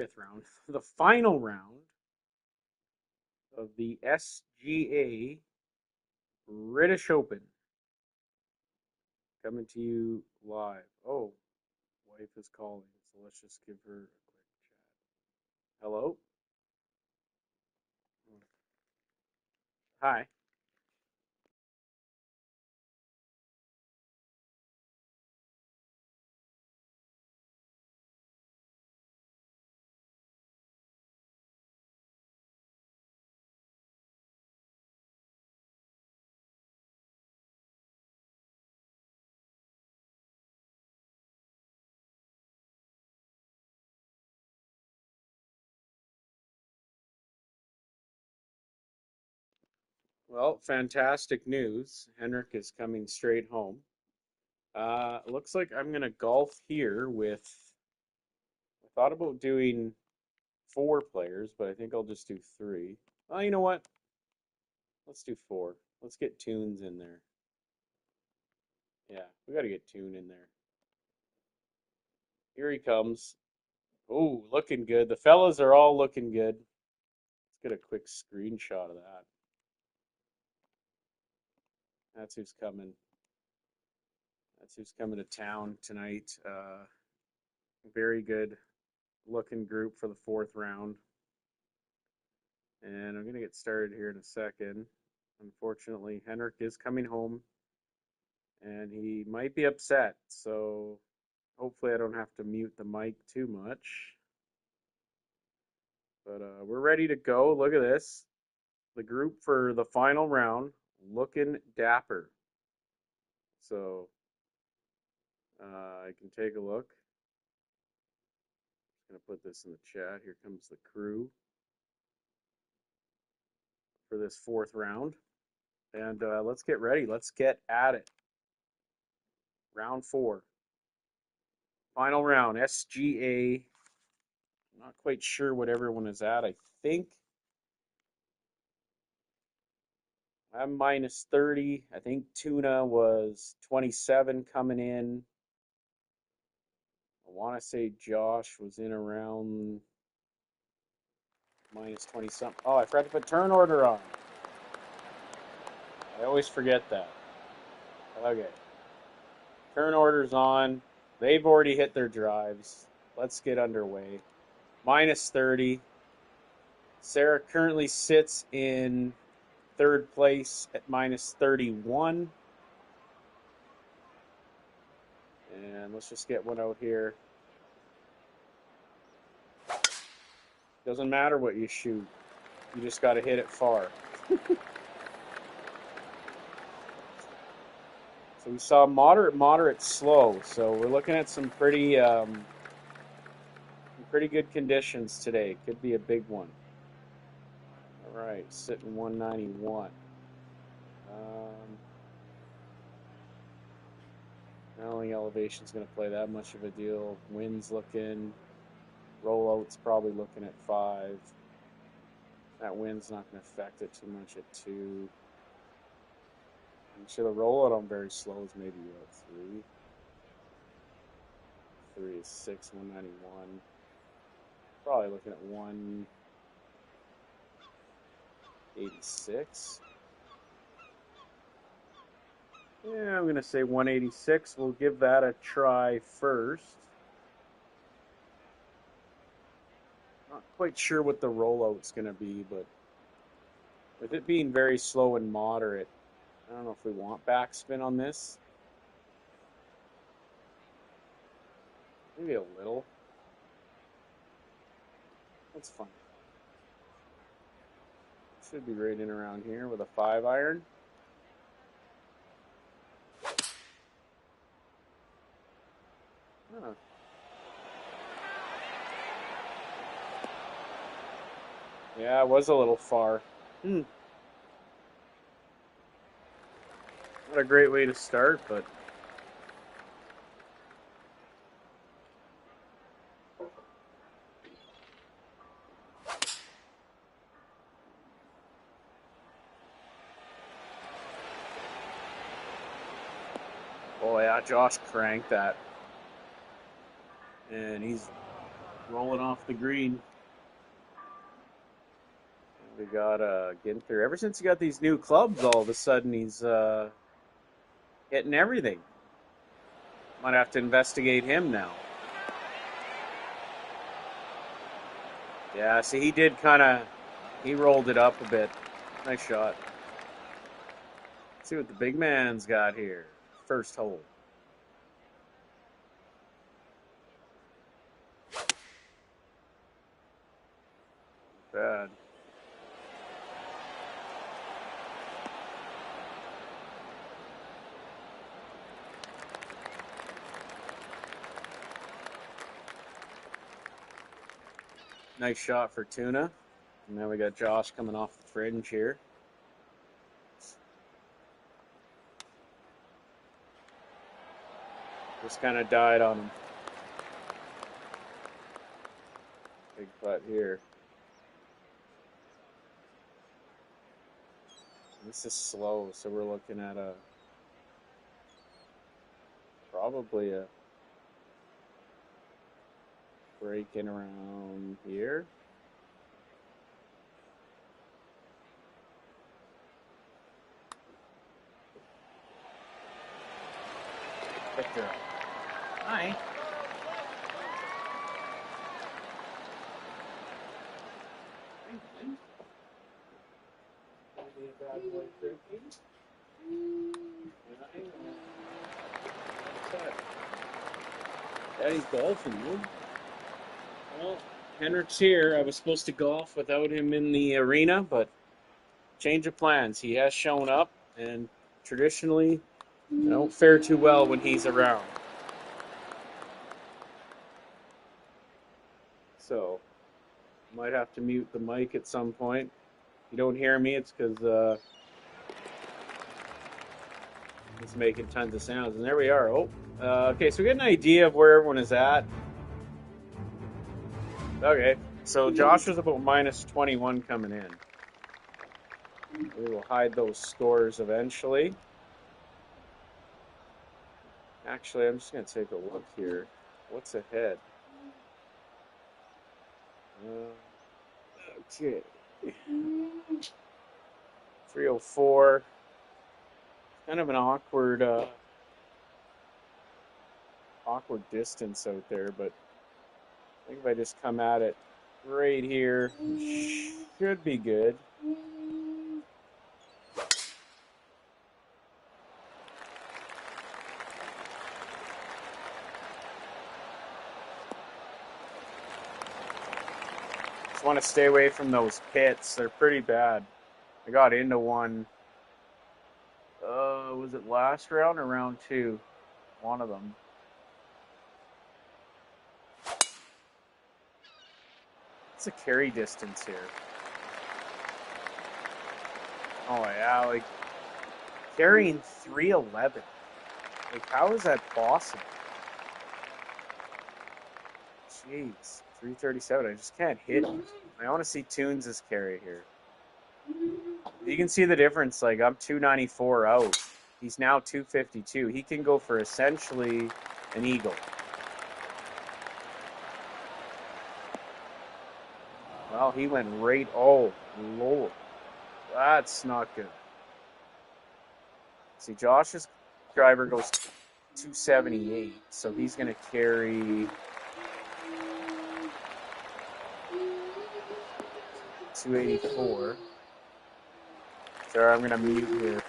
fifth round, the final round of the SGA British Open. Coming to you live. Oh, wife is calling, so let's just give her a quick chat. Hello? Hi. Well, fantastic news. Henrik is coming straight home. Looks like I'm gonna golf here with. I thought about doing 4 players, but I think I'll just do 3. Oh, you know what? Let's do 4. Let's get Tunes in there. Yeah, we got to get Tune in there. Here he comes. Oh, looking good. The fellas are all looking good. Let's get a quick screenshot of that. That's who's coming. That's who's coming to town tonight. Very good looking group for the 4th round. And I'm going to get started here in a second. Unfortunately, Henrik is coming home and he might be upset. So hopefully I don't have to mute the mic too much. But we're ready to go. Look at this. The group for the final round looking dapper. So I can take a look. I'm going to put this in the chat. Here comes the crew for this 4th round. And let's get ready. Let's get at it. Round 4. Final round. SGA. I'm not quite sure what everyone is at. I think I'm minus 30. I think Tuna was 27 coming in. I want to say Josh was in around minus 20 something. Oh, I forgot to put turn order on. I always forget that. Okay. Turn order's on. They've already hit their drives. Let's get underway. Minus 30. Sarah currently sits in 3rd place at minus 31. And let's just get one out here. Doesn't matter what you shoot. You just got to hit it far. So we saw moderate, slow. So we're looking at some pretty good conditions today. Could be a big one. All right, sitting 191. I don't think elevation's going to play that much of a deal. Wind's looking. Rollout's probably looking at 5. That wind's not going to affect it too much at 2. So the rollout on very slow is maybe 3. 3 is 6, 191. Probably looking at 186. Yeah, I'm going to say 186. We'll give that a try first. Not quite sure what the rollout's going to be, but with it being very slow and moderate, I don't know if we want backspin on this. Maybe a little. That's fine. Should be right in around here with a 5-iron. Huh. Yeah, it was a little far. Not a great way to start, but oh yeah, Josh cranked that. And he's rolling off the green. We got Ginther. Ever since he got these new clubs, all of a sudden he's hitting everything. Might have to investigate him now. Yeah, see, he rolled it up a bit. Nice shot. Let's see what the big man's got here. First hole. Bad. Nice shot for Tuna. And now we got Josh coming off the fringe here. Just kind of died on him. Big putt here. This is slow, so we're looking at probably a break in around here. Victor. Hi. Daddy's golfing, dude. Well, Henrik's here. I was supposed to golf without him in the arena, but change of plans. He has shown up, and traditionally, I don't fare too well when he's around. So, might have to mute the mic at some point. If you don't hear me, it's because it's making tons of sounds. And there we are. Okay, so we get an idea of where everyone is at. Okay, so Josh was about minus 21 coming in. We will hide those scores eventually. Actually, I'm just going to take a look here. What's ahead? Okay. 304. Kind of an awkward distance out there, but I think if I just come at it right here, should be good. Just want to stay away from those pits. They're pretty bad. I got into one. Was it last round or round 2? One of them. What's the carry distance here? Oh yeah, like carrying 311. Like, how is that possible? Jeez, 337. I just can't hit him. I want to see Toons' carry here. You can see the difference. Like, I'm 294 out. He's now 252. He can go for essentially an eagle. Well, he went right. Oh, Lord. That's not good. See, Josh's driver goes 278, so he's going to carry 284. Sorry, I'm going to mute here.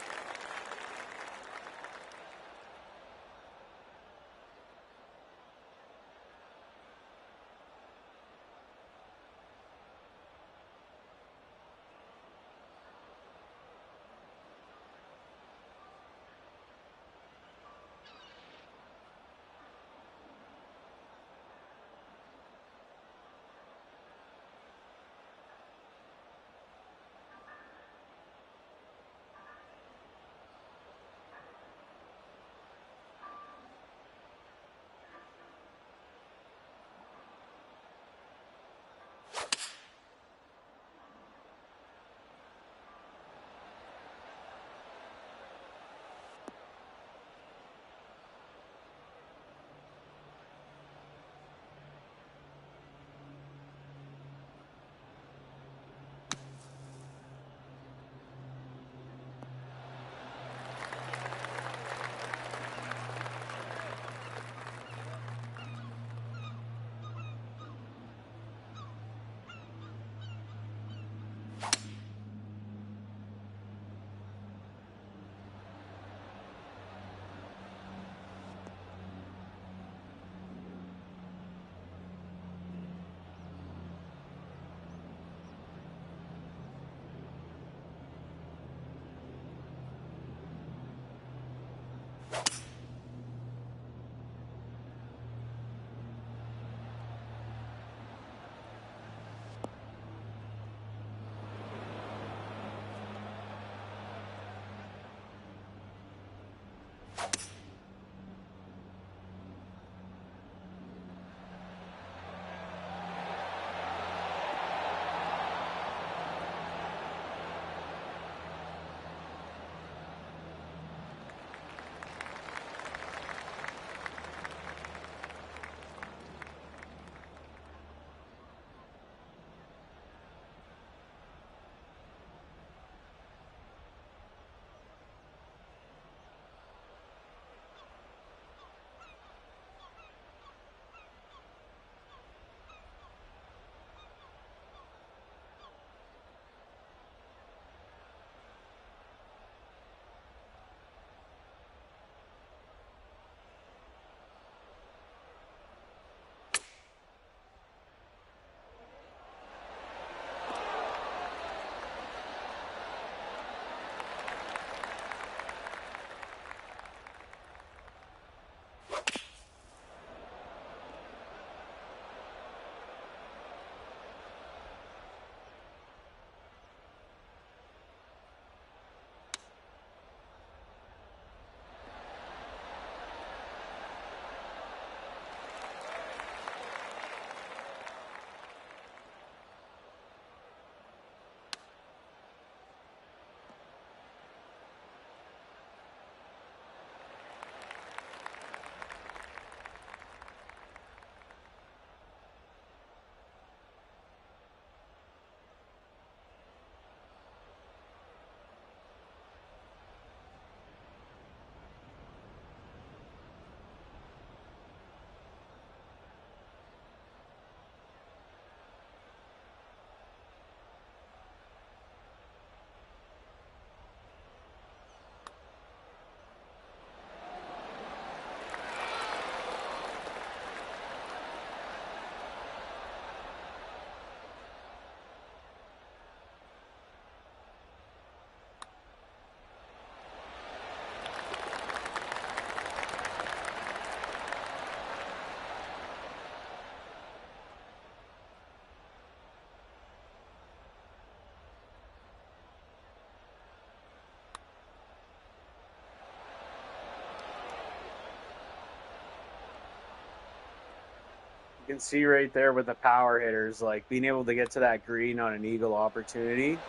You can see right there with the power hitters, like being able to get to that green on an eagle opportunity,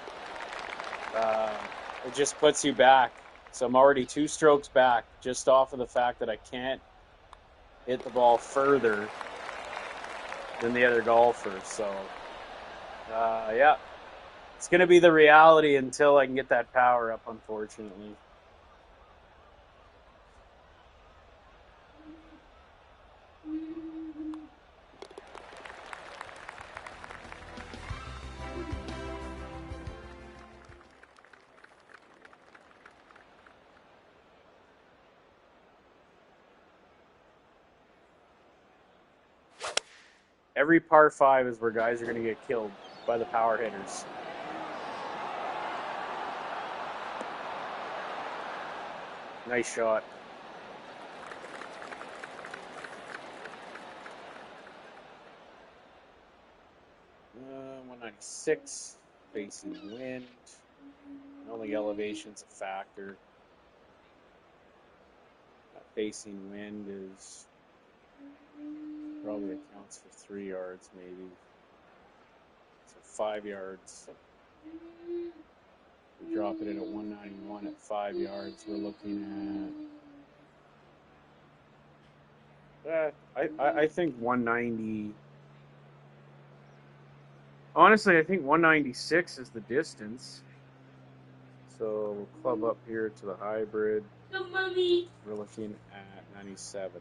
uh, it just puts you back. So I'm already 2 strokes back just off of the fact that I can't hit the ball further than the other golfers. So, yeah, it's going to be the reality until I can get that power up, unfortunately. Every par 5 is where guys are going to get killed by the power hitters. Nice shot. 196, facing wind. I don't think elevation's a factor. That facing wind is probably accounts for 3 yards, maybe. So 5 yards. So we drop it in at 191 at 5 yards. We're looking at. I think 190. Honestly, I think 196 is the distance. So we'll club up here to the hybrid. We're looking at 97.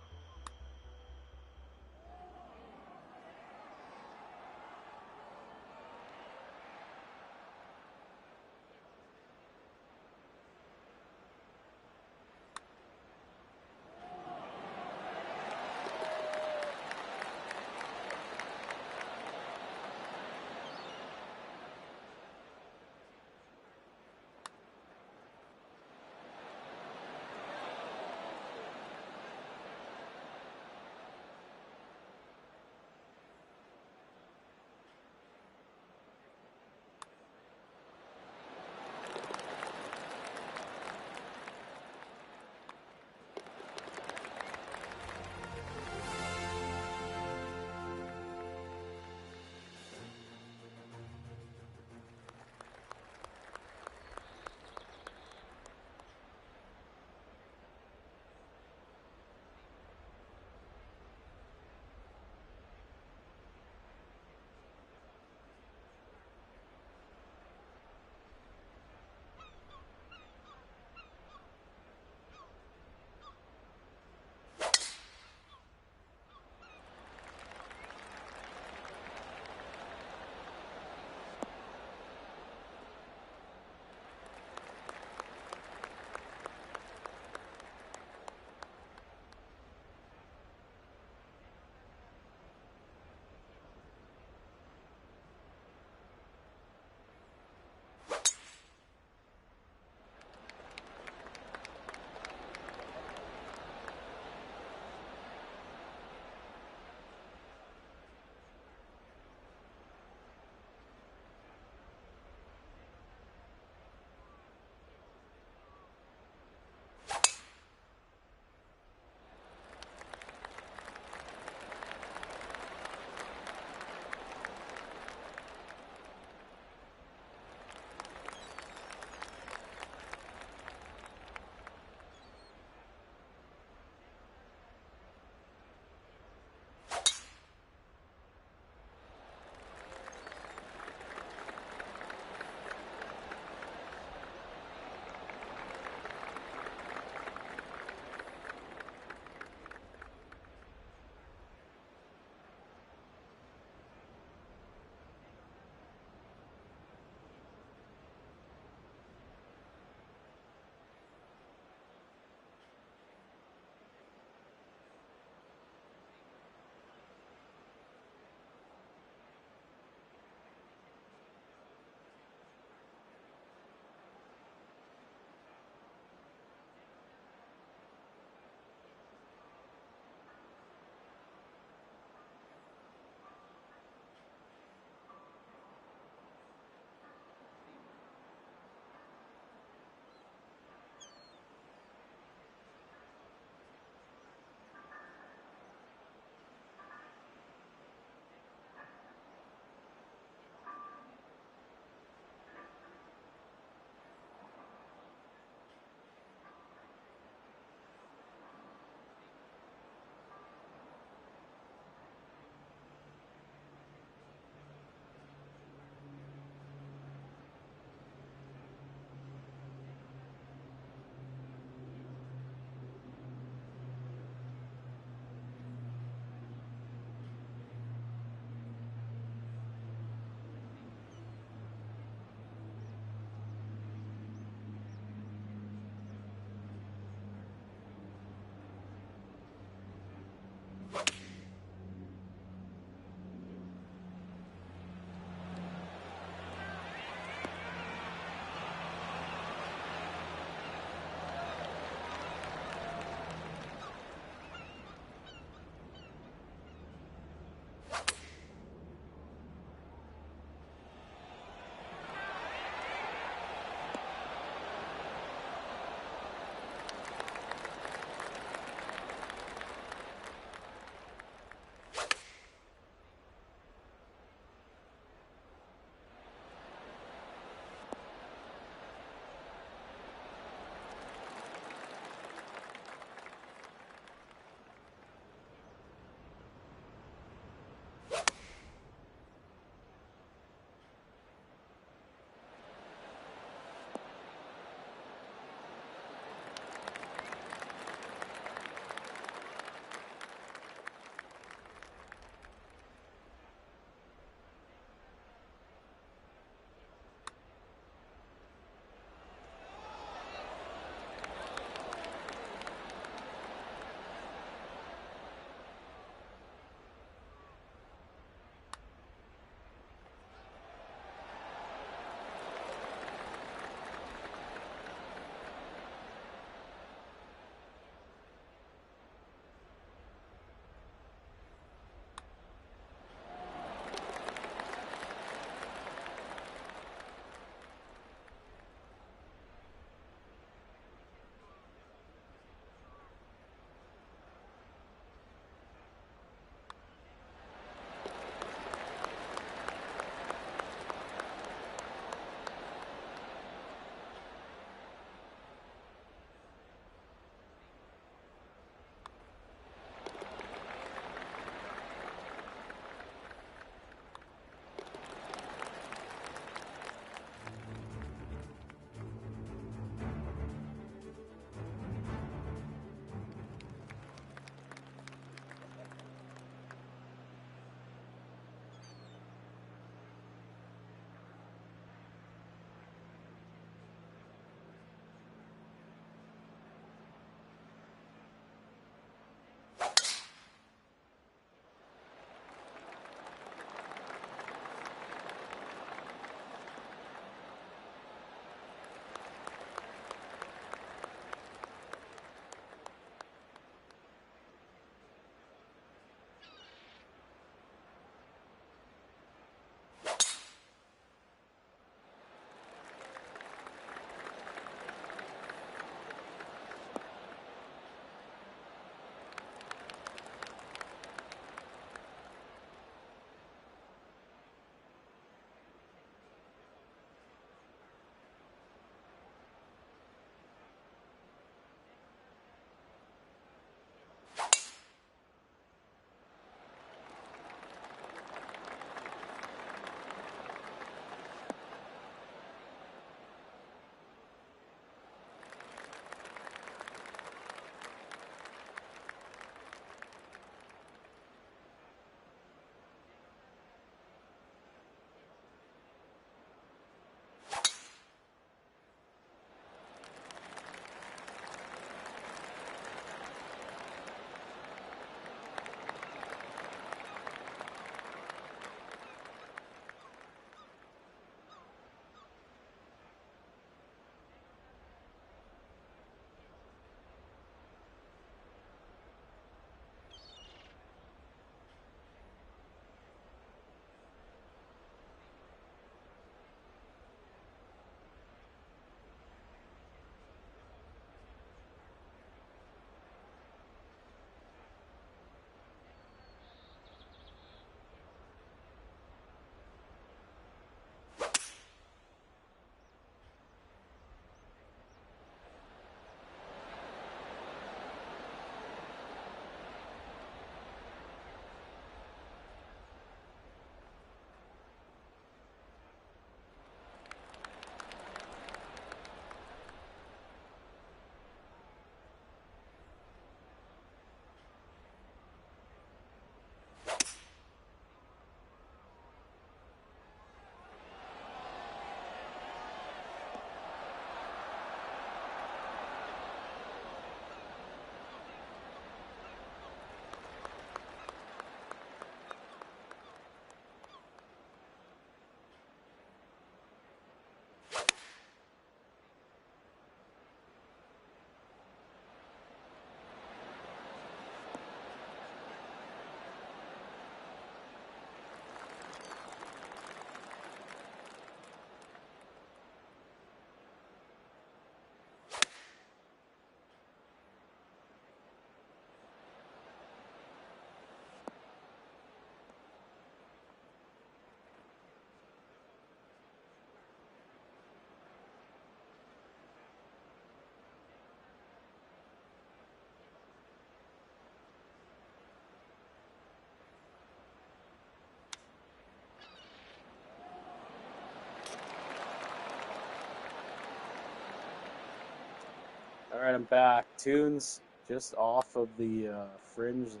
All right, I'm back. Tunes just off of the fringe there.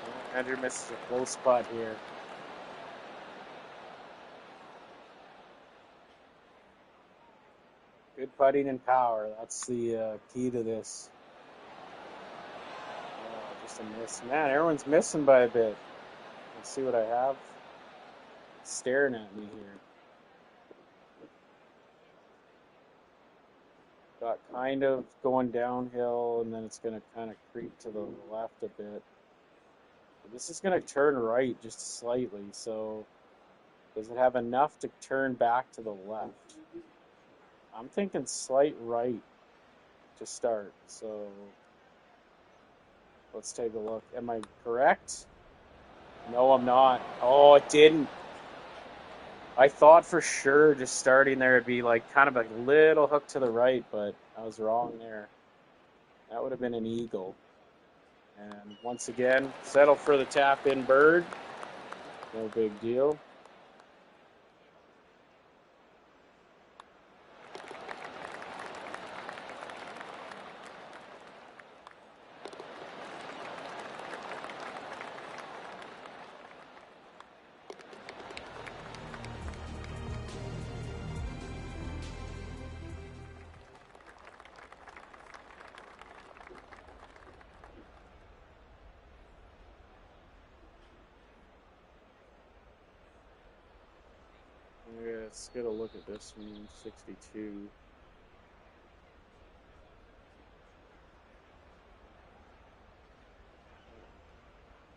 Oh, Andrew misses a close spot here. Good putting and power. That's the key to this. Oh, just a miss. Man, everyone's missing by a bit. Let's see what I have. It's staring at me here. Got kind of going downhill, and then it's going to kind of creep to the left a bit. But this is going to turn right just slightly, so does it have enough to turn back to the left? I'm thinking slight right to start, so let's take a look. Am I correct? No, I'm not. Oh, it didn't. I thought for sure just starting there it'd be like kind of a little hook to the right, but I was wrong there. That would have been an eagle. And once again, settle for the tap in bird. No big deal. Yeah, let's get a look at this one, 62.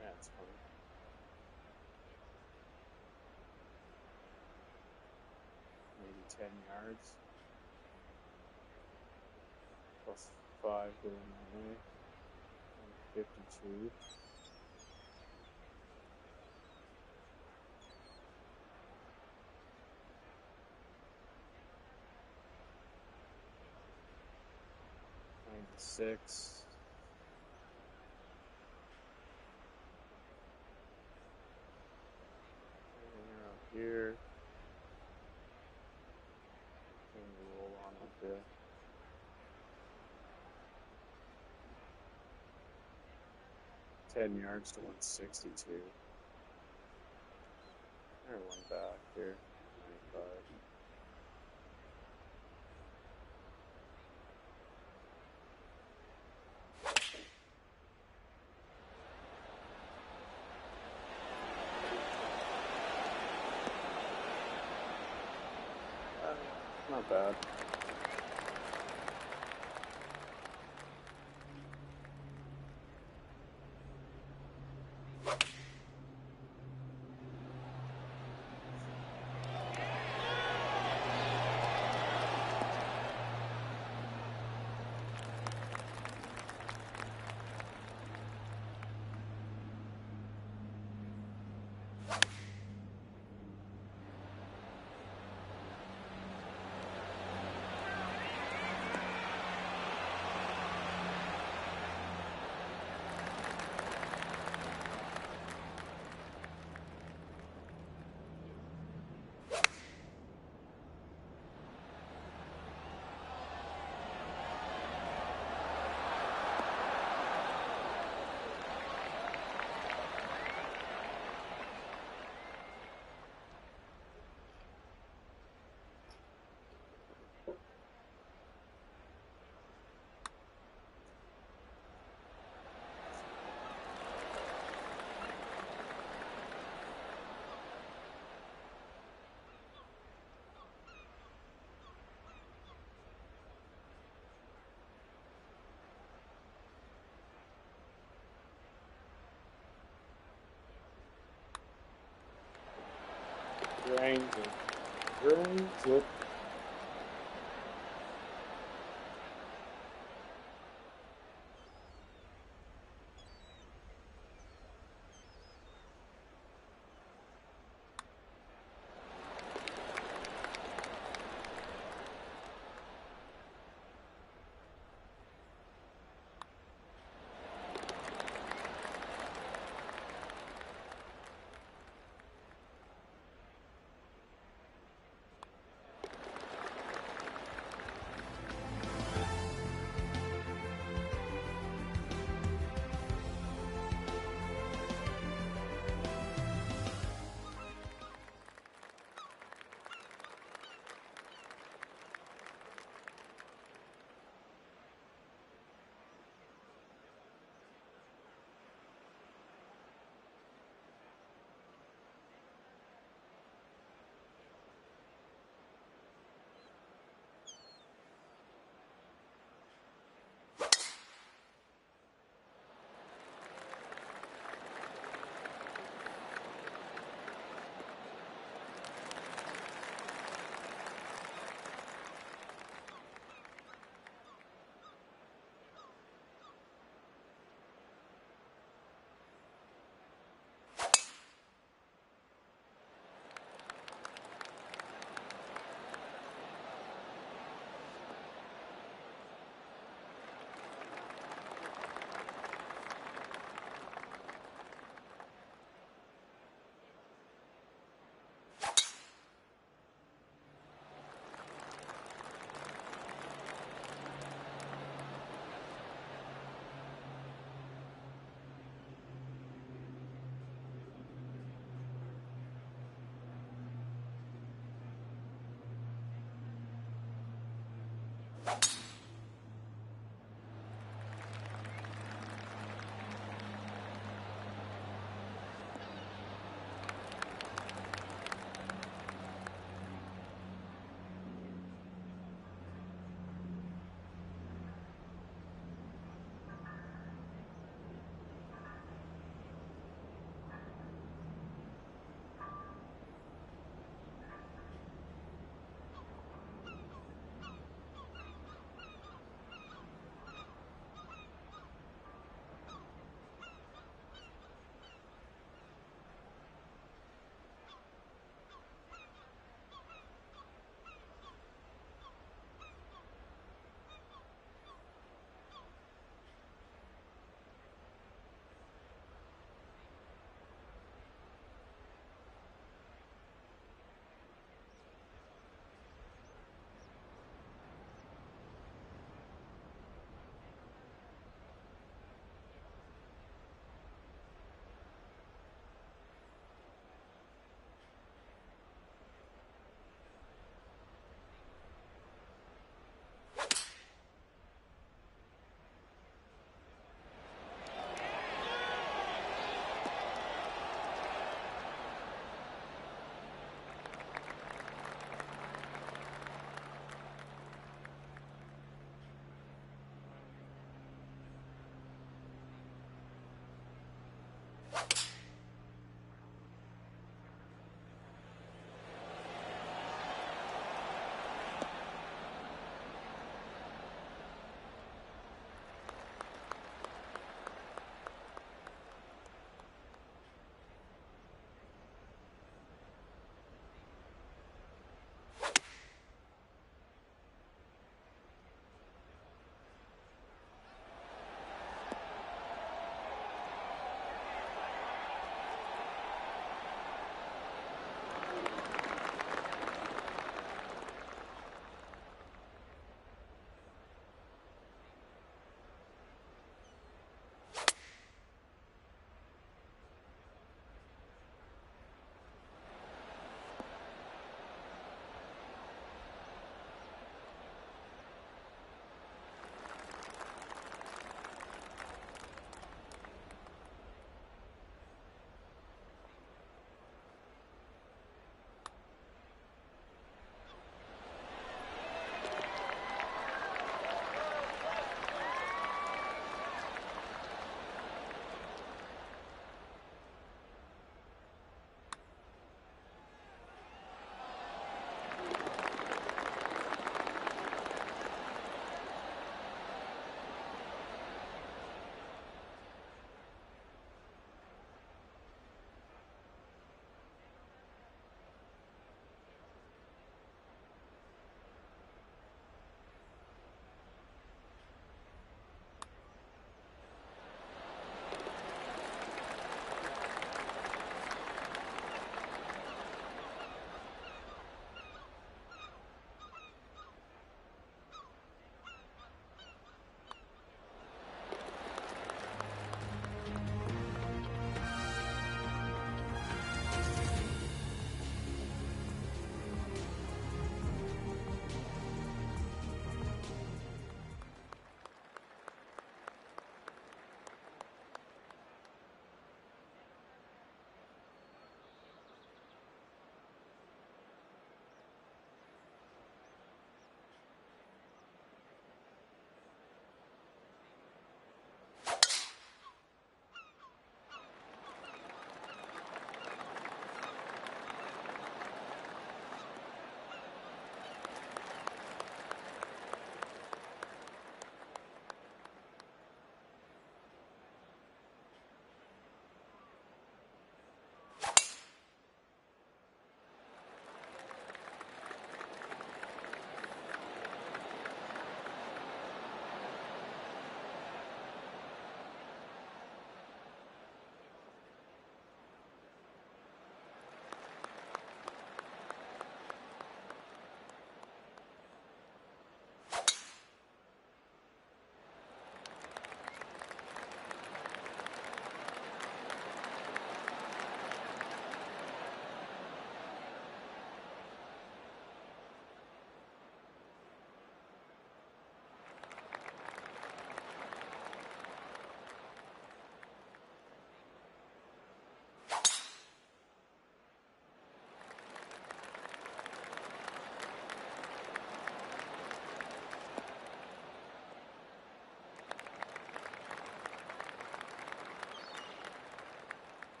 That's fine. Maybe 10 yards. Plus 5 going that way. 52. Six. Around here. And roll on up there. $10 to 162. There, one back here. 95. Not bad. Drains it. Drains it.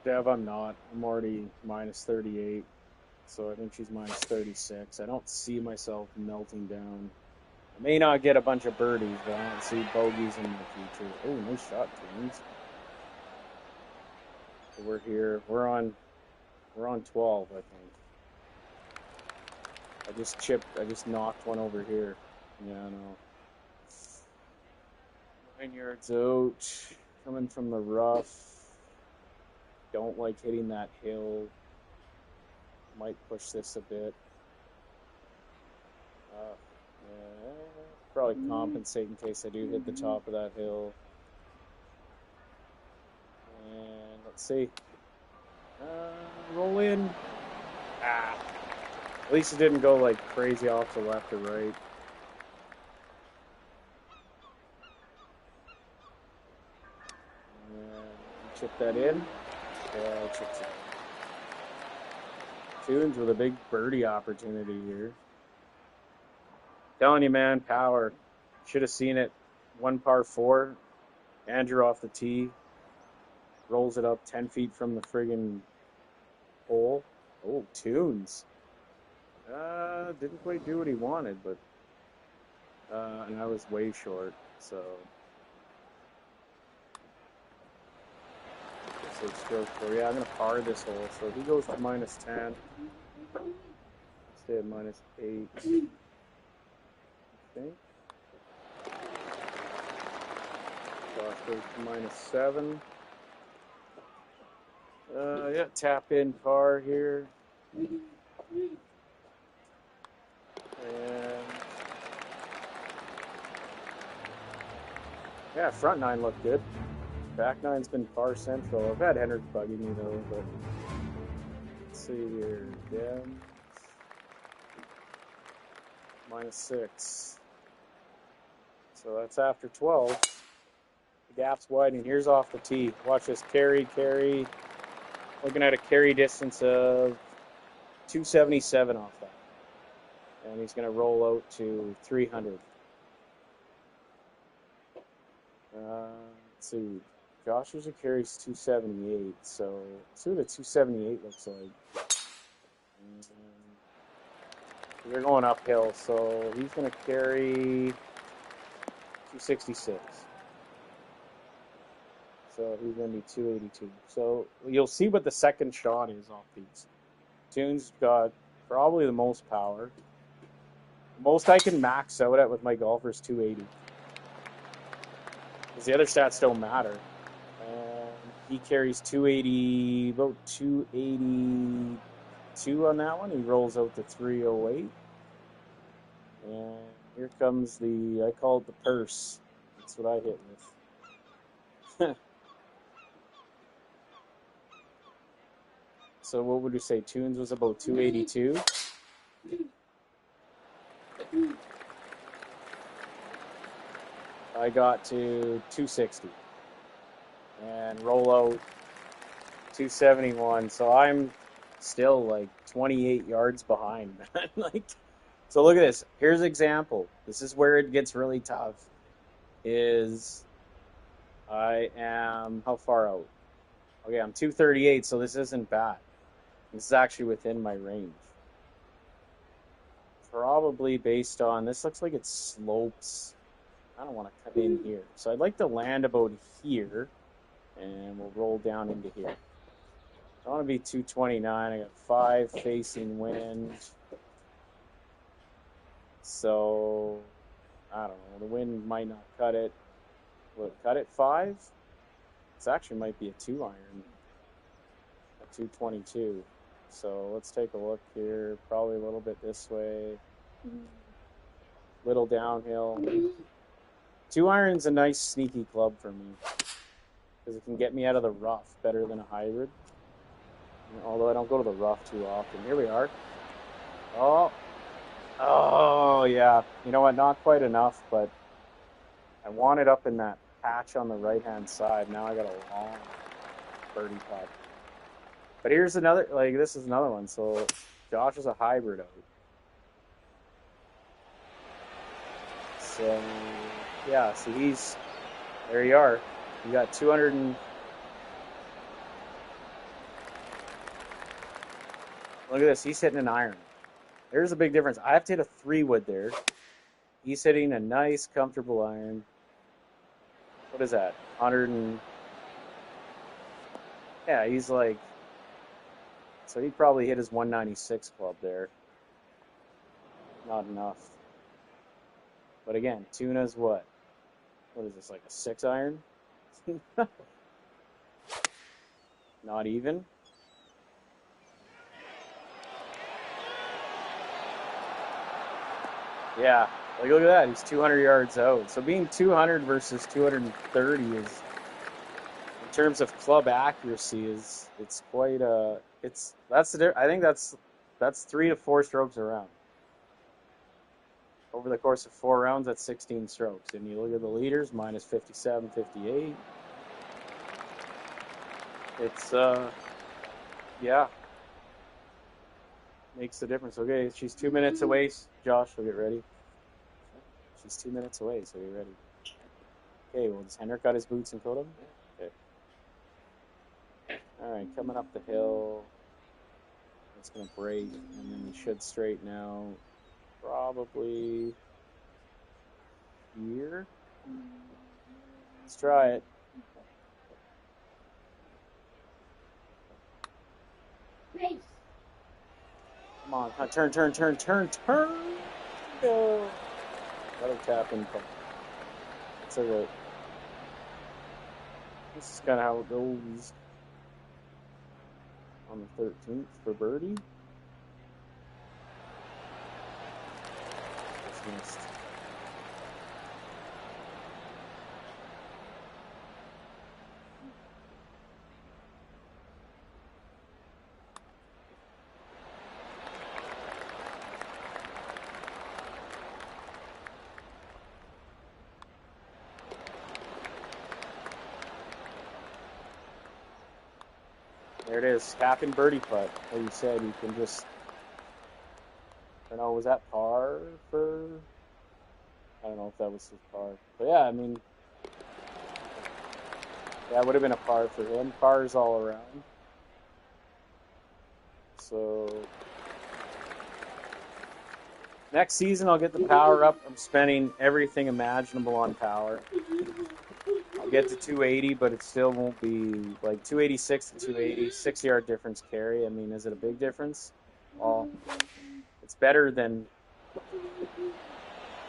Dev, I'm not. I'm already minus 38, so I think she's minus 36. I don't see myself melting down. I may not get a bunch of birdies, but I don't see bogeys in the future. Oh, nice shot, teams. So we're here. We're on 12, I think. I just knocked one over here. Yeah, no. 9 yards out. Coming from the rough. Don't like hitting that hill. Might push this a bit. Yeah, probably compensate in case I do hit the top of that hill. And let's see. Roll in. Ah. At least it didn't go like crazy off to left or right. And chip that in. Yeah, chips it. Tunes with a big birdie opportunity here. Telling you, man, power. Should have seen it. 1 par 4. Andrew off the tee. Rolls it up 10 feet from the friggin' hole. Oh, Tunes. Didn't quite do what he wanted, but and I was way short, so 6 strokes for. Yeah, I'm gonna par this hole. So he goes to minus 10. Stay at minus 8. I think. Josh goes to minus 7. Yeah, tap in par here. And yeah, front 9 looked good. Back 9's been par central. I've had Henrik bugging me though, but let's see here. Again. Minus 6. So that's after 12. The gap's widening. Here's off the tee. Watch this. Carry. Looking at a carry distance of 277 off that. And he's going to roll out to 300. Let's see. Josh usually carries 278, so let's see what the 278 looks like. They're going uphill, so he's going to carry 266. So he's going to be 282. So you'll see what the second shot is off these. Tunes got probably the most power. Most I can max out at with my golfer is 280. Because the other stats don't matter. And he carries 280, about 282 on that one. He rolls out to 308. And here comes I call it the purse. That's what I hit with. So what would you say? Tunes was about 282. I got to 260 and roll out 271. So I'm still like 28 yards behind. So look at this. Here's an example. This is where it gets really tough. I am how far out? Okay, I'm 238, so this isn't bad. This is actually within my range. Probably based on, this looks like it slopes. I don't want to cut in here. So I'd like to land about here, and we'll roll down into here. I want to be 229. I got 5 facing wind. So, I don't know. The wind might not cut it. Will it cut it 5? This actually might be a 2-iron. A 222. So let's take a look here. Probably a little bit this way. Little downhill. 2-iron's a nice sneaky club for me. Because it can get me out of the rough better than a hybrid. Although I don't go to the rough too often. Here we are. Oh, yeah. You know what? Not quite enough, but I want it up in that patch on the right-hand side. Now I got a long birdie putt. But here's another, this is another one. So Josh is a hybrid out. So, yeah, so there you are. You got 200 Look at this. He's hitting an iron. There's a big difference. I have to hit a 3-wood there. He's hitting a nice, comfortable iron. What is that? 100 and... Yeah, he's like... So he probably hit his 196 club there. Not enough. But again, Tuna's what? What is this, like a 6 iron? Not even. Yeah, like look at that. He's 200 yards out. So being 200 versus 230 is, in terms of club accuracy, it's quite that's the I think that's 3 to 4 strokes around. Over the course of 4 rounds, that's 16 strokes. And you look at the leaders, minus 57, 58. It's yeah, makes the difference. Okay, she's 2 minutes away. Josh, we'll get ready. She's 2 minutes away, so get ready. Okay, well, does Henrik got his boots and coat on? Okay. All right, coming up the hill. It's going to break, and then we should straighten out probably here. Let's try it. Come on, turn. Go. Another tap in. It's okay. This is kind of how it goes on the 13th for birdie. It's missed. There it is, tap in birdie putt. Like you said, you can just, I don't know, was that par for, I don't know if that was his par. But yeah, I mean, that would have been a par for him. Pars all around. So, next season I'll get the power up. I'm spending everything imaginable on power. I'll get to 280, but it still won't be like 286 to 280, 6-yard difference carry. I mean, is it a big difference? Well, it's better than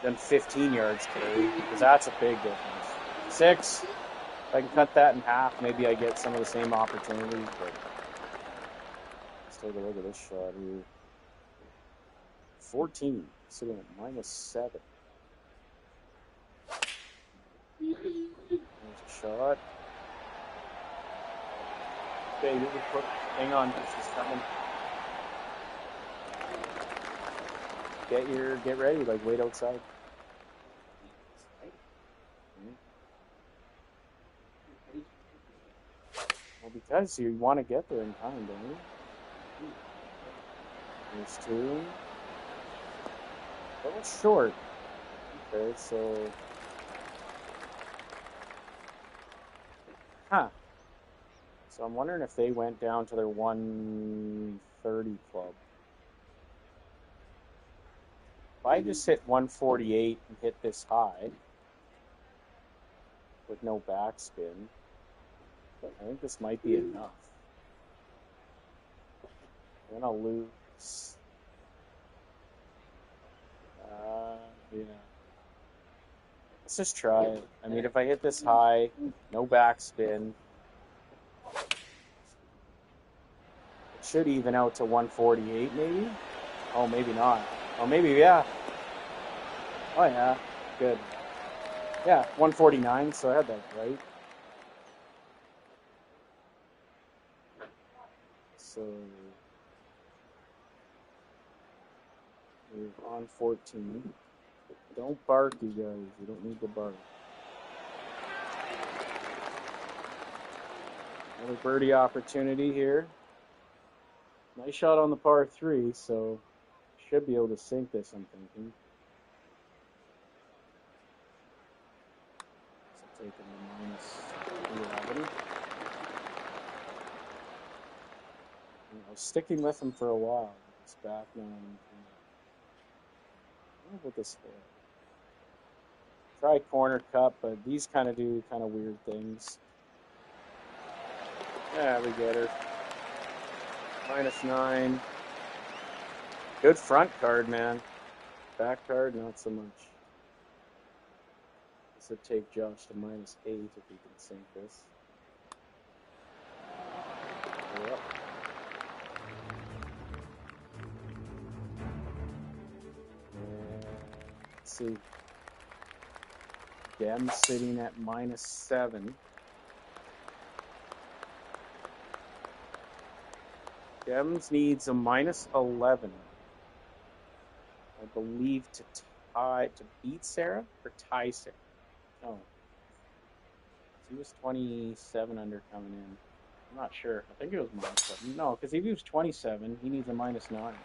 15 yards carry, because that's a big difference. 6, if I can cut that in half, maybe I get some of the same opportunities, but let's take a look at this shot here. 14, sitting at minus 7. There's a shot. Okay, hang on, she's coming. Get ready, like wait outside. Well, because you want to get there in time, don't you? There's 2. A little short. Okay, so... Huh. So I'm wondering if they went down to their 130 club. If I just hit 148 and hit this high with no backspin, I think this might be enough. Then I'll lose. Yeah. Let's just try it. I mean, if I hit this high, no backspin, it should even out to 148 maybe? Oh, maybe not. Oh, maybe, yeah. Oh, yeah. Good. Yeah, 149, so I had that right. So, we're on 14. Don't bark, you guys. You don't need to bark. Another birdie opportunity here. Nice shot on the par 3, so should be able to sink this, I'm thinking. So taking the minus 11. I was sticking with him for a while. But it's back now. I don't know about this hill. Try corner cut, but these kind of do kind of weird things. Yeah, we get her. -9. Good front card, man. Back card, not so much. This would take Josh to -8 if he can sink this. Yep. Let's see. Dem sitting at -7. Dems needs a -11, I believe, to beat Sarah or tie Sarah. Oh, he was 27 under coming in. I'm not sure. I think it was -7. No, because if he was 27, he needs a -9.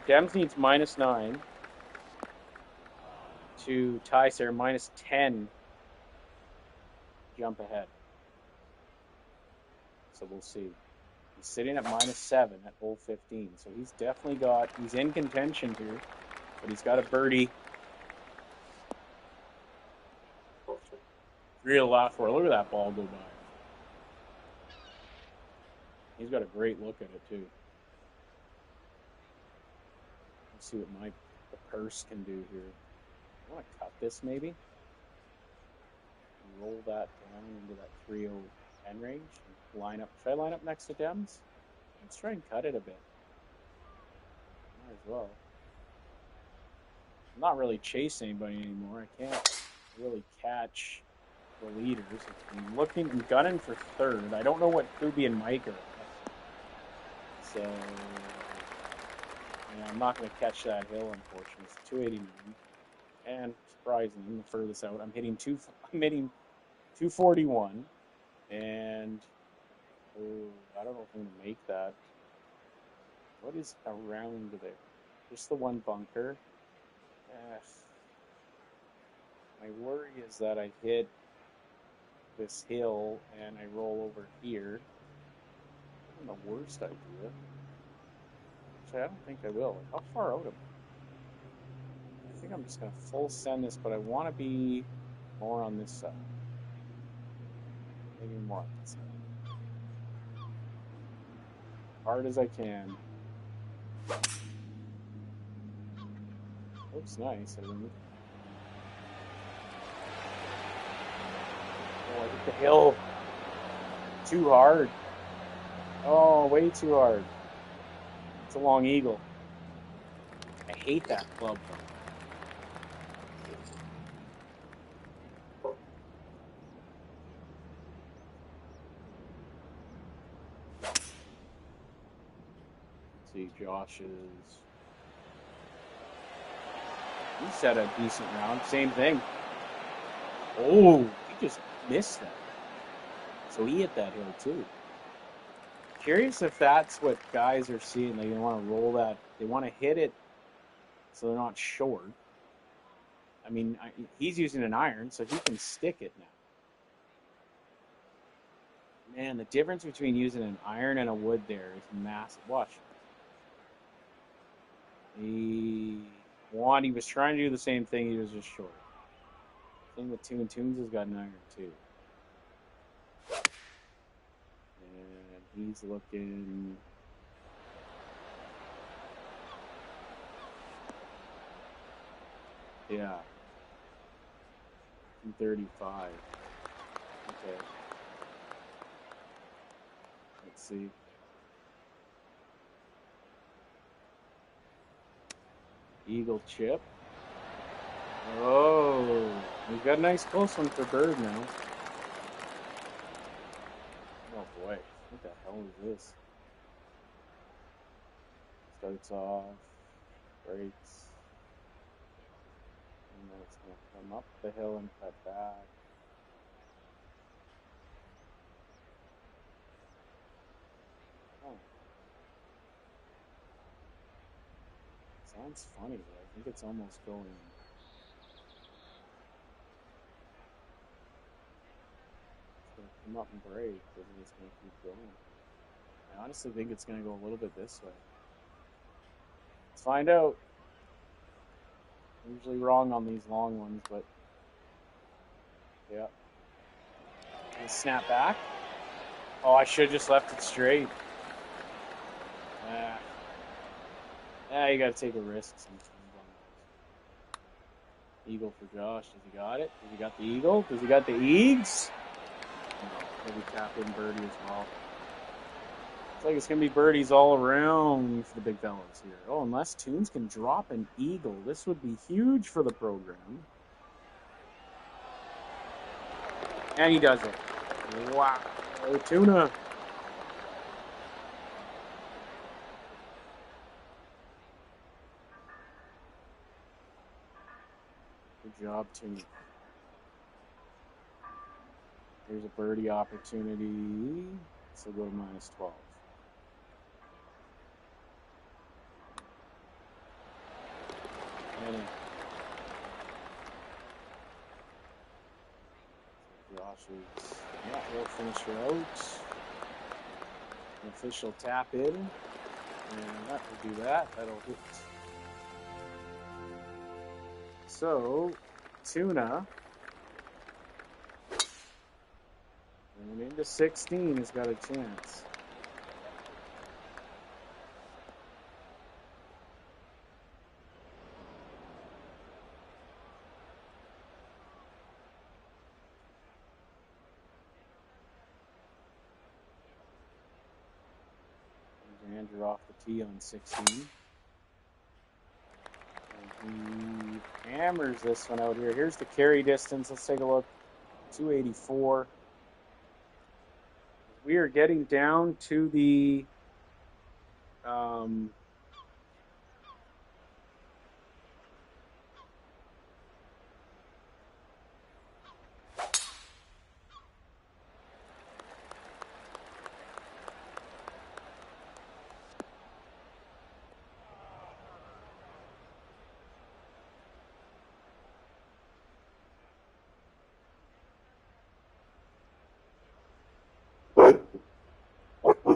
Dems needs -9 to tie Sarah, -10 jump ahead. So we'll see. He's sitting at -7 at hole 15, so he's definitely he's in contention here, but he's got a birdie. 3 of the last 4. Look at that ball go by. He's got a great look at it too. Let's see what the purse can do here. I want to cut this maybe. And roll that down into that 3-0-10 range. And line up. Should I line up next to Dems? Let's try and cut it a bit. Might as well. I'm not really chasing anybody anymore. I can't really catch the leaders. I'm gunning for third. I don't know what Kubi and Mike are at. So, yeah, I'm not going to catch that hill, unfortunately. It's 289. And surprisingly, the furthest out, I'm hitting 241. And I don't know if I'm going to make that. What is around there? Just the one bunker. My worry is that I hit this hill and I roll over here. Isn't the worst idea. Actually, I don't think I will. How far out am I? I think I'm just going to full send this, but I want to be more on this side. Maybe more on this side. Hard as I can. Looks nice. Oh, I hit the hill. Too hard. Oh, way too hard. It's a long eagle. I hate that club. See, Josh's. He set a decent round. Same thing. Oh, he just missed that. So he hit that hill too. Curious if that's what guys are seeing. They want to roll that. They want to hit it so they're not short. I mean, he's using an iron, so he can stick it now. Man, the difference between using an iron and a wood there is massive. Watch. He was trying to do the same thing. He was just short. Thing with Two and Tunes has got an iron too. And he's looking. Yeah. 35. Okay. Let's see. Eagle chip. Oh, we've got a nice close one for bird now. Oh boy, what the hell is this? Starts off, breaks, and then it's going to come up the hill and cut back. Oh. Sounds funny, but I think it's almost going. It's going to come up and break, and then it's going to keep going. I honestly think it's going to go a little bit this way. Let's find out. I'm usually wrong on these long ones, but yeah. And snap back. Oh, I should have just left it straight. You got to take a risk sometimes on those. Eagle for Josh. Does he got it? Does he got the eagle? Does he got the eags? No, maybe tap in birdie as well. Looks like it's going to be birdies all around for the big fellas here. Oh, unless Tunes can drop an eagle. This would be huge for the program. And he does it. Wow. Tuna. Good job, Tuna. Here's a birdie opportunity. So go to -12. And Josh's, yeah, he'll finish her out. An official tap in. And that will do that. That'll hit. So, Tuna, going into 16, has got a chance. Andrew off the tee on 16. And he hammers this one out here. Here's the carry distance. Let's take a look. 284. We are getting down to the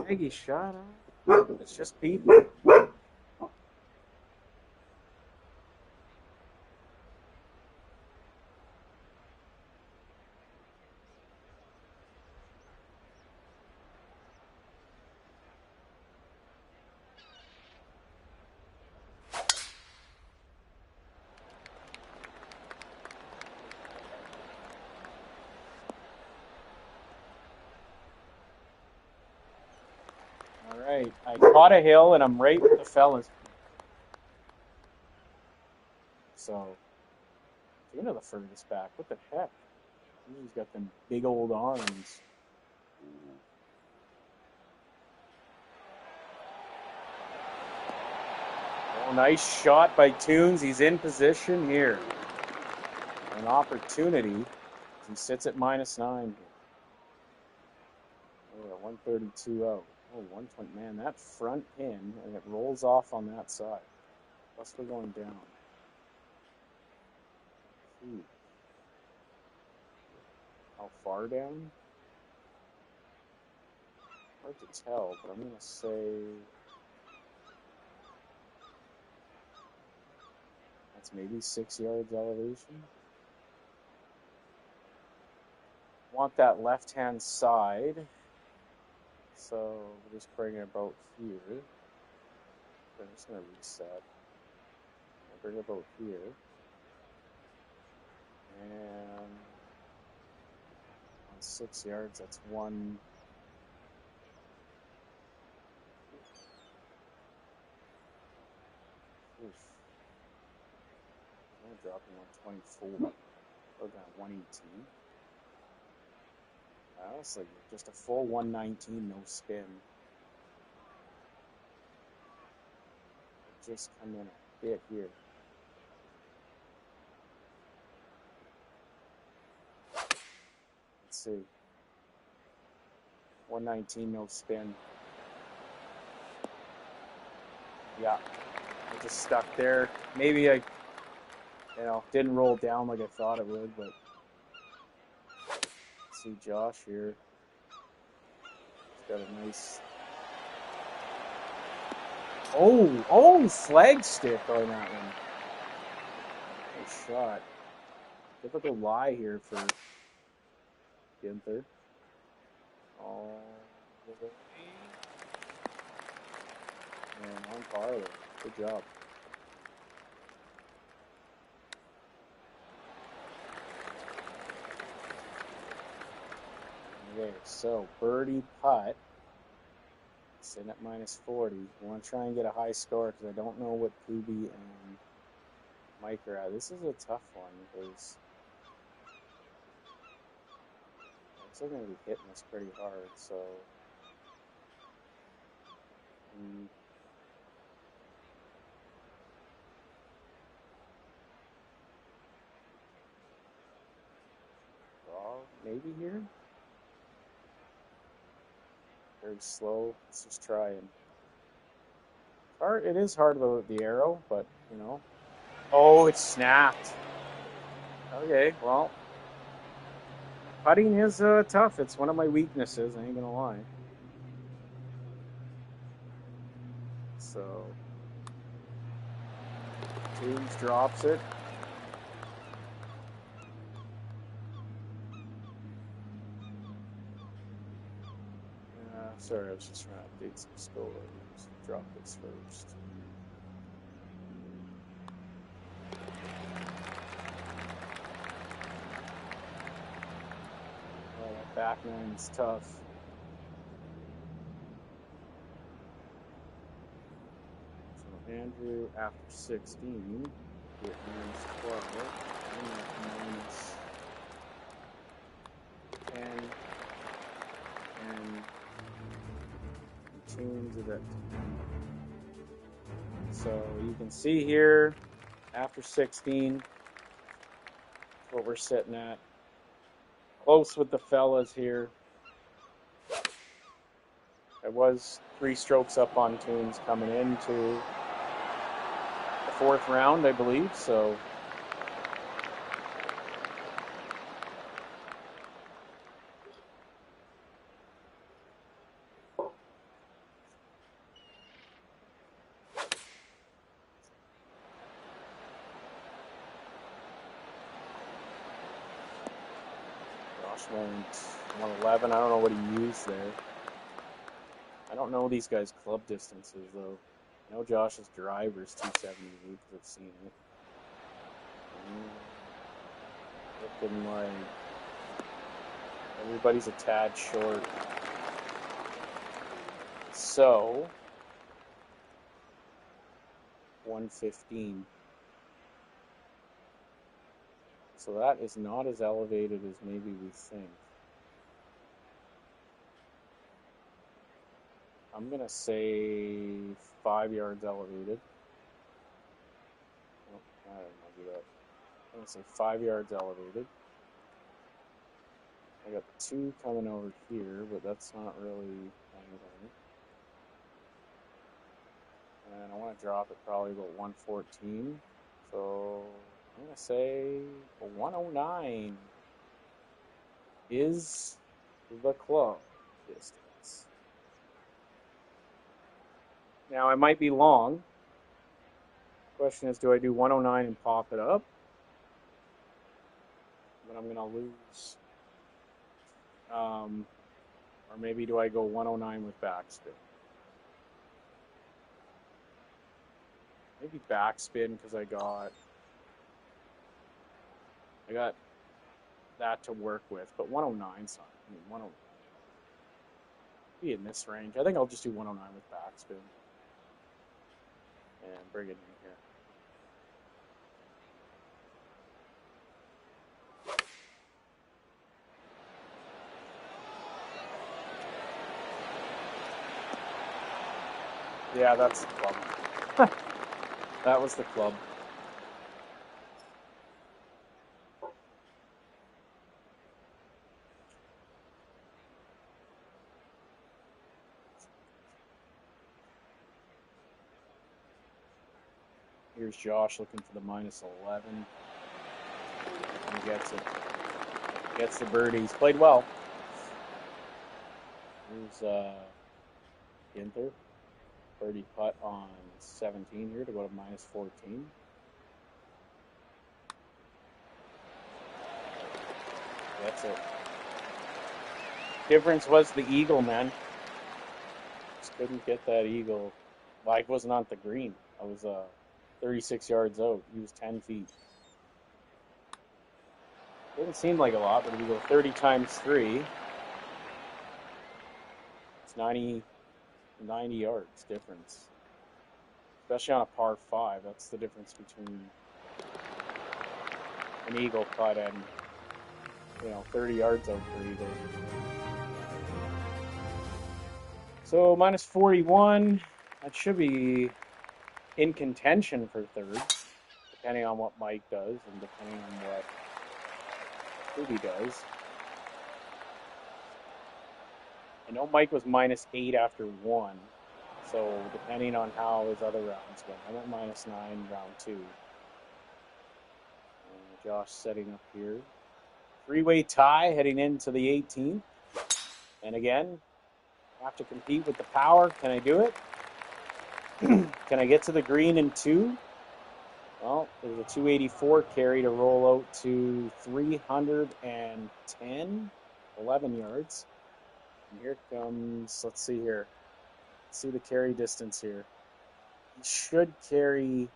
Maggie shot on. It's just people. All right, I caught a hill and I'm right with the fellas. So, Tuna the furthest back. What the heck? He's got them big old arms. Oh, nice shot by Tunes. He's in position here. An opportunity. He sits at -9 here. Oh, 132 out. Oh, 120. Man, that front pin, and it rolls off on that side. Plus we're going down. Ooh. How far down? Hard to tell, but I'm going to say that's maybe 6 yards elevation. Want that left-hand side, so we're just bring it about here. I'm just going to reset. I'll bring it about here. And on 6 yards, that's one. Oof. I'm dropping 124. Go down 118. Honestly, just a full 119, no spin. Just come in a bit here. Let's see. 119, no spin. Yeah, I just stuck there. Maybe I, didn't roll down like I thought it would, but let's see Josh here. He's got a nice Oh, flag stick on that one. Nice shot. Difficult lie here for Ginther. All the way. And on parlay. Good job. Okay, so birdie putt. Sitting at minus 40. I want to try and get a high score because I don't know what Kubi and Mike are at. This is a tough one because I'm still going to be hitting this pretty hard. So, draw maybe here. Very slow. Let's just try and. Hard. It is hard with the arrow, but you know. Oh, it snapped. Okay, well, putting is tough. It's one of my weaknesses. I ain't gonna lie. So, James drops it. Sorry, I was just trying to update some scores. Drop this first. Oh, that back nine's tough. So Andrew, after 16, get minus 12. I'm at minus 10. And tunes it at 10. So you can see here, after 16, what we're sitting at. Close with the fellas here. I was 3 strokes up on tunes coming into the 4th round, I believe. So Josh went 111. I don't know what he used there. I don't know these guys' club distances though. I know Josh's driver's 278 because I've seen it. Looking like everybody's a tad short. So 115. So that is not as elevated as maybe we think. I'm going to say 5 yards elevated. Oh, I don't want to do that. I'm going to say 5 yards elevated. I got 2 coming over here, but that's not really anything. And I want to drop it probably about 114. So I'm going to say 109 is the club distance. Now, I might be long. Question is, do I do 109 and pop it up? But I'm going to lose. Or maybe do I go 109 with backspin? Maybe backspin because I got that to work with. But 109's not. I mean, 109 be in this range. I think I'll just do 109 with backspin and bring it in here. Yeah, that's the club. That was the club. Here's Josh looking for the minus 11. He gets it. Gets the birdie. He's played well. Here's Ginther. birdie putt on 17 here to go to minus 14. That's it. Difference was the eagle, man. Just couldn't get that eagle. Well, I wasn't on the green. I was 36 yards out. He was 10 feet. Didn't seem like a lot, but if you go 30 times 3, it's 90 yards difference. Especially on a par 5. That's the difference between an eagle putt and, 30 yards out for eagle. So minus 41, that should be in contention for third, depending on what Mike does and depending on what Scooby does. I know Mike was minus 8 after 1, so depending on how his other rounds went. I went minus 9 round 2. Josh setting up here. Three-way tie heading into the 18th. And again, have to compete with the power. Can I do it? Can I get to the green in 2? Well, there's a 284 carry to roll out to 310, 11 yards. And here comes, let's see here. Let's see the carry distance here. He should carry,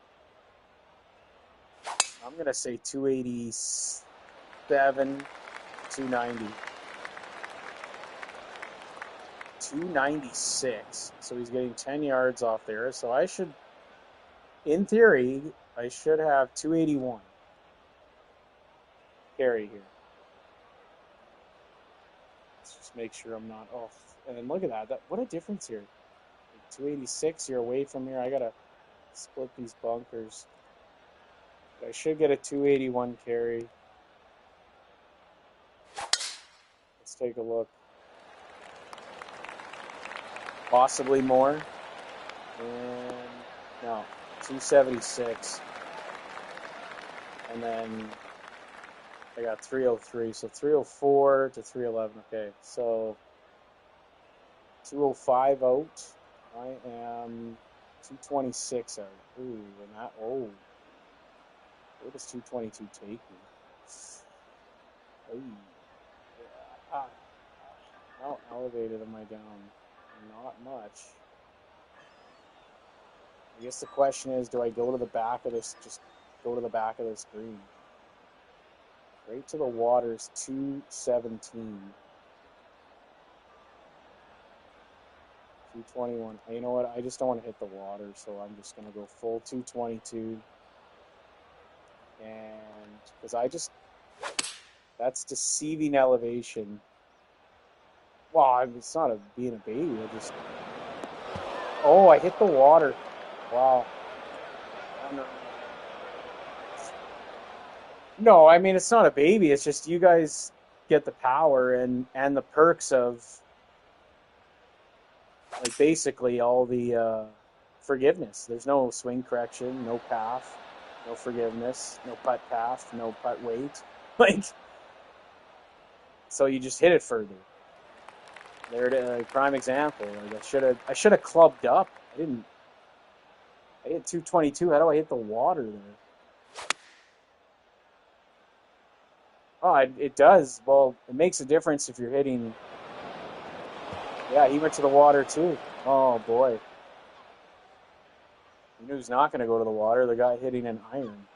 I'm going to say 287, 290. 296. So he's getting 10 yards off there. So I should, in theory, I should have 281 carry here. Let's just make sure I'm not off. And then look at that. What a difference here. 286, you're away from here. I got to split these bunkers. But I should get a 281 carry. Let's take a look. Possibly more. And no, 276. And then I got 303. So 304 to 311. Okay, so 205 out. I am 226 out. Ooh, and that, where does 222 take me? Hey. Yeah. How elevated am I down? Not much. I guess the question is, do I go to the back of this, just go to the back of this green? Right to the water is 217. 221. You know what? I just don't want to hit the water, so I'm just going to go full 222. And because that's deceiving elevation. Well, it's not being a baby. I hit the water. Wow. No, I mean, it's not a baby. It's just you guys get the power and the perks of, like, basically all the forgiveness. There's no swing correction, no path, no forgiveness, no putt path, no putt weight. Like, so you just hit it further. There, a prime example. Like I should have clubbed up. I didn't. I hit 222. How do I hit the water there? Oh, it does. Well, it makes a difference if you're hitting. Yeah, he went to the water too. Oh boy. He knew he's not going to go to the water. The guy hitting an iron.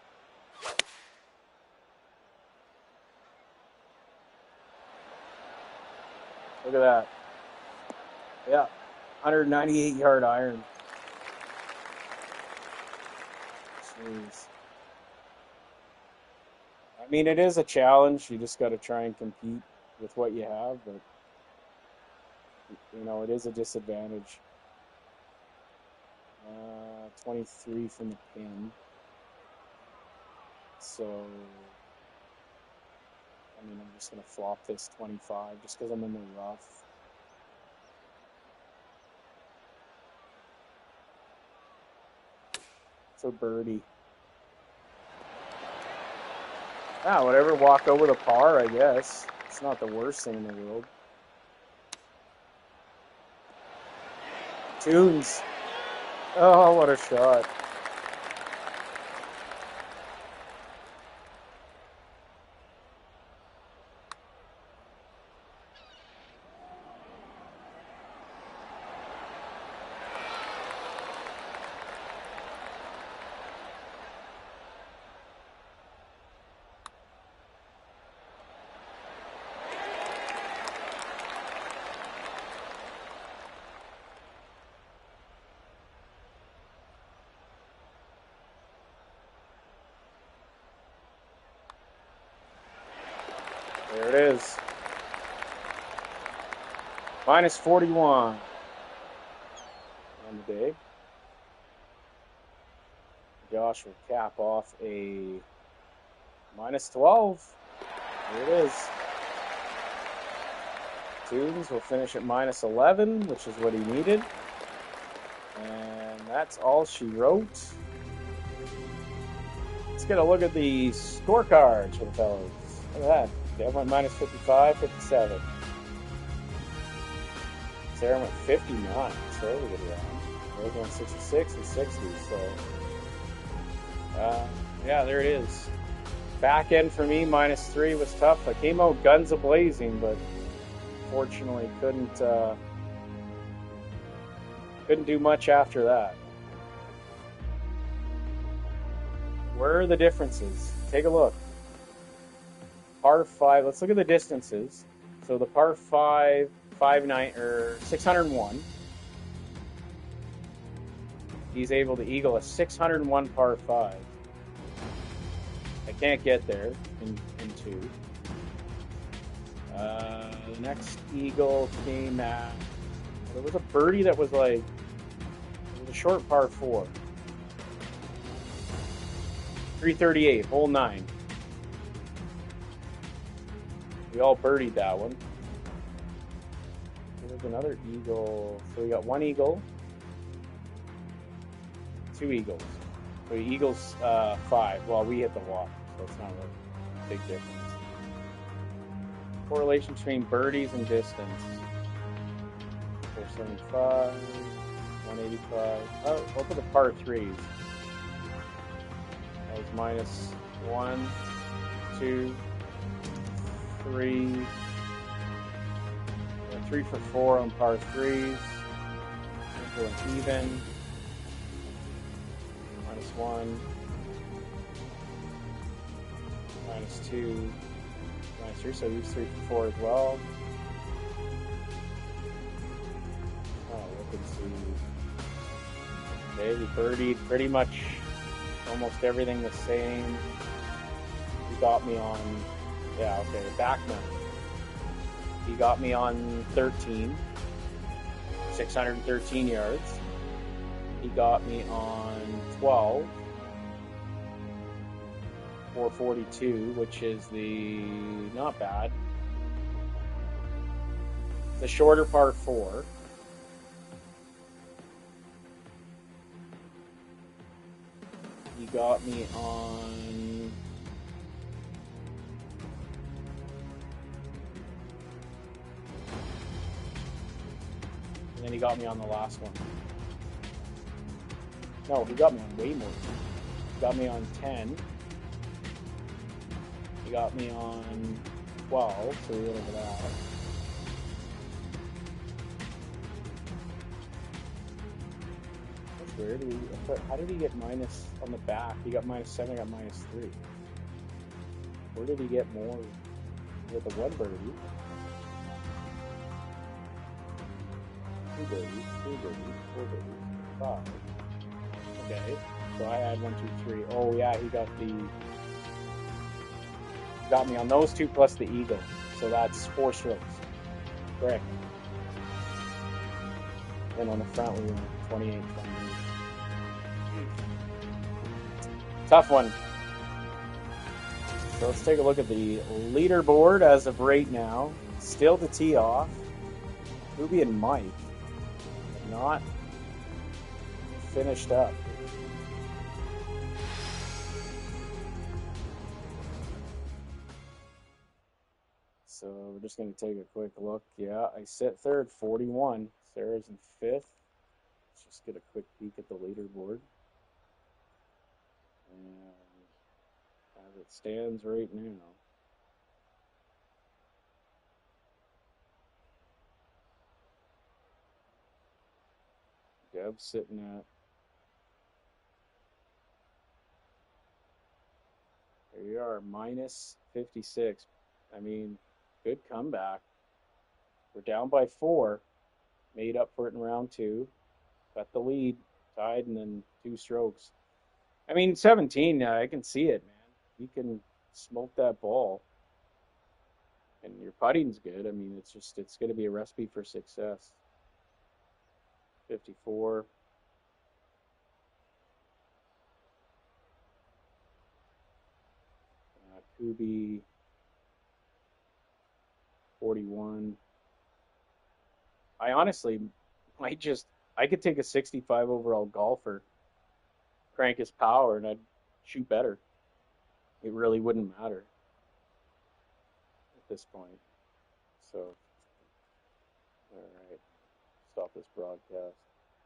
Look at that. Yeah, 198-yard iron. Jeez. I mean, it is a challenge. You just got to try and compete with what you have, but it is a disadvantage. 23 from the pin. So, I mean, I'm just going to flop this 25 just because I'm in the rough. For birdie. Whatever. Walk over the par, I guess. It's not the worst thing in the world. Tunes. Oh, what a shot. There it is. Minus 41 on the day. Josh will cap off a minus 12. There it is. Tunes will finish at minus 11, which is what he needed. And that's all she wrote. Let's get a look at the scorecards for the fellas. Look at that. Deb went minus 55, 57. Sarah went 59. So really good round. Rose went 66 and 60. So, yeah, there it is. Back end for me, minus 3 was tough. I came out guns a-blazing, but fortunately couldn't do much after that. Where are the differences? Take a look. Par 5, let's look at the distances. So the par 5, 601. He's able to eagle a 601 par 5. I can't get there in 2. The next eagle came at, there was a birdie that was like, it was a short par 4. 338, hole 9. We all birdied that one. There's another eagle. So we got 1 eagle, 2 eagles. So eagles 5. Well, we hit the water, so it's not a big difference. Correlation between birdies and distance. 475, 185. Oh, look at the par 3s. That was minus 1, 2, 3. 3 for 4 on par 3s. Going even. Minus 1. Minus 2. Minus 3. So he's 3 for 4 as well. Oh, look and see. Okay, we birdied pretty much almost everything the same. He got me on, yeah, okay, Backman. He got me on 13, 613 yards. He got me on 12, 442, which is the, not bad. The shorter par 4. He got me on, and then he got me on the last one. No, he got me on way more. He got me on 10. He got me on 12, so we went over that. That's weird. How did he get minus on the back? He got minus 7, I got minus 3. Where did he get more with the 1 birdie? 2 birdies, 3 birdies, 4 birdies, 5. Okay, so I had 1, 2, 3. Oh yeah, he got me on those 2 plus the eagle. So that's 4 strokes. Correct. And on the front we were 28, 28. Tough one. So let's take a look at the leaderboard as of right now. Still to tee off. Ruby and Mike have not finished up. So we're just going to take a quick look. Yeah, I sit third, 41. Sarah's in 5th. She's Just get a quick peek at the leaderboard. And as it stands right now, Dev's sitting at, there you are, minus 56. I mean, good comeback. We're down by 4, made up for it in round 2, got the lead, tied, and then 2 strokes. I mean, 17, I can see it, man. You can smoke that ball, and your putting's good. I mean, it's going to be a recipe for success. 54. Kubi, 41. I honestly might just, I could take a 65 overall golfer, crank his power, and I'd shoot better. It really wouldn't matter at this point. So, all right, stop this broadcast.